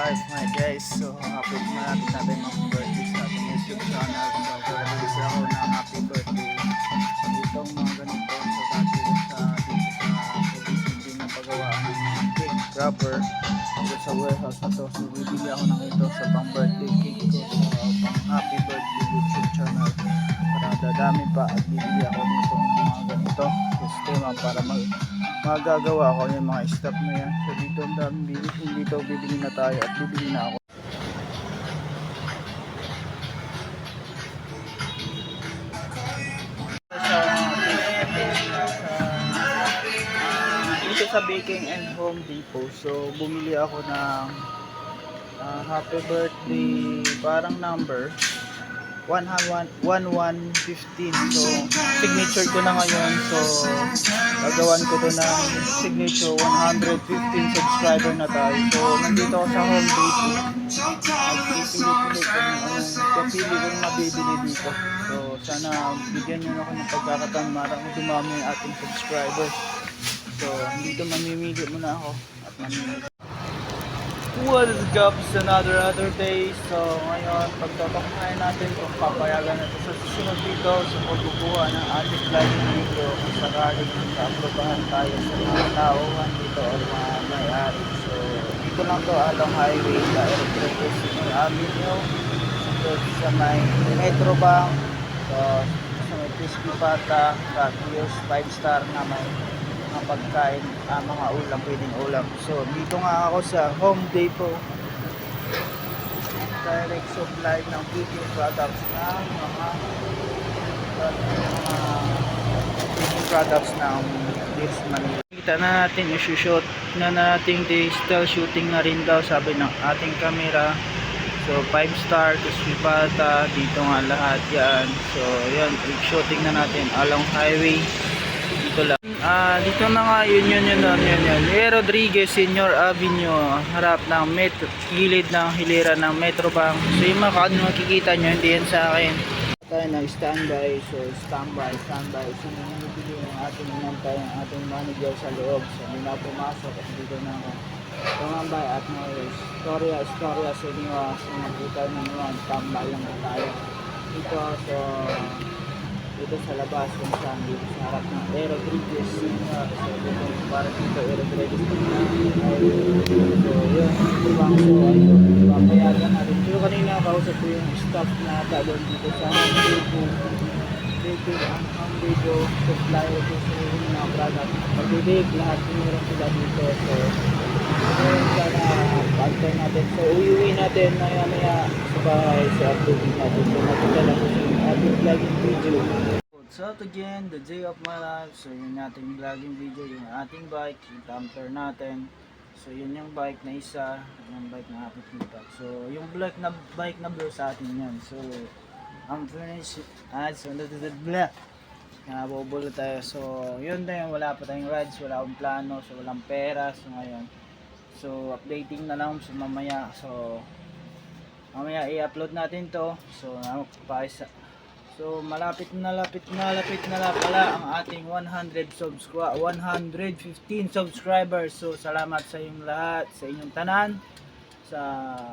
life my guys. So happy natin ng birthday sa ating YouTube channel. So kagalis ako ng happy birthday. Itong mga ganito. So dati dito sa hindi na pagawa ng cake wrapper. Dito sa warehouse na to. So bibili ako ng ito sa pang birthday cake ko. Sa pang happy birthday YouTube channel. Para dadami pa at bibili ako dito ng mga ganito sistema para magagawa ko yung mga stuff na yan. So dito ang daming bibili, dito bibili na tayo at bibili na ako. Dito sa Baking and Home Depot. So bumili ako ng happy birthday parang number 1115. So signature ko na ngayon. So gagawan ko to ng signature. 115 subscriber na tayo. So nandito ako sa Home Depot. Nagpipili-pili kung kapili kong mabibili dito. So sana bigyan nyo ako ng pagkakataon marang dumami yung ating subscribers. So dito mamimili muna ako at mamimili. What is up? It's another day. So ngayon pagtotokhain natin kung papayagan natin sa susunod dito sa pagkukuha ng ating vlogging video kung sakaling sa-aprobahan tayo sa mga tauhan dito o mga may-ari. So dito lang to along highway sa Aerotrepes Avenue. So sa may Metro Bank. So sa may Crispy Pata, Catius 5-star na may mga pagkain, mga ulam, pwedeng ulam. So dito nga ako sa Home Depot, direct supply ng beauty products ng mga beauty products ng Deals Manila. Kita na natin, i-shoot na natin, digital shooting na rin daw sabi ng ating camera. So 5-star, Crispy Pata, dito nga lahat yan. So yan, shooting na natin along highway. Dito lang. Dito na nga yun. Rodriguez Senior Avenue, harap ng gilid ng hilera ng Metro Bank. So yung mga makikita nyo, hindi yan sa akin. Tayo na standby. So standby. So nangyayabili yung ating inantay, yung ating manager sa loob. So hindi na pumasok at dito na ako tumambay at may storya sa inyo. So nakita na naman, tambay lang tayo dito. So dito sa labas kung saan dito sa harap ng Rodriguez Senior. So dito para dito Rodriguez Senior. So yun, ibang so ayun, papayagan natin. So kanina kausap ko yung staff na doon dito sa Baking and Home Depot supplier ko sa mga product. Pag-ibig, lahat meron sila dito. So ayun, sana pag-try natin. So uyuwi natin maya sa bahay sa uploading natin. So nakita lang yung ating vlogging video. So again, the day of my life. So yun ating vlogging video, yung ating bike, yung camper natin. So yun yung bike na isa, yung bike na apat nito. So yung black na bike na blue sa atin yan. So ang finish so black. Nabobulo tayo. So yun na yun, wala pa tayong rides, wala akong plano, so walang pera. So ngayon, so updating na lang so mamaya. So mamaya i-upload natin to. So so malapit na pala ang ating 115 subscribers. So salamat sa inyong lahat, sa inyong tanan, sa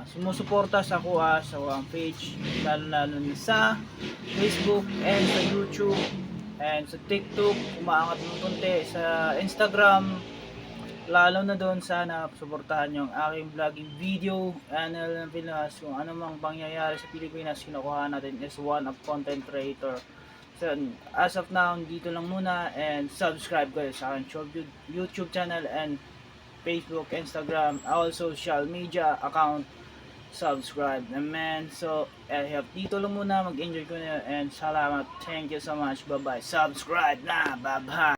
sumusuporta sa kuha sa page, lalo sa Facebook and sa YouTube and sa TikTok. Umaangat ng konti sa Instagram, lalo na doon. Sana suportahan nyo ang aking vlogging video channel ng Pilipinas. Kung ano mang pangyayari sa Pilipinas, kinukuha natin is one of content creator. So as of now, dito lang muna, and subscribe kayo sa aking YouTube channel and Facebook, Instagram, all social media account. Subscribe naman. So dito lang muna, mag-enjoy ko na, and salamat, thank you so much, bye bye, subscribe na, bye bye.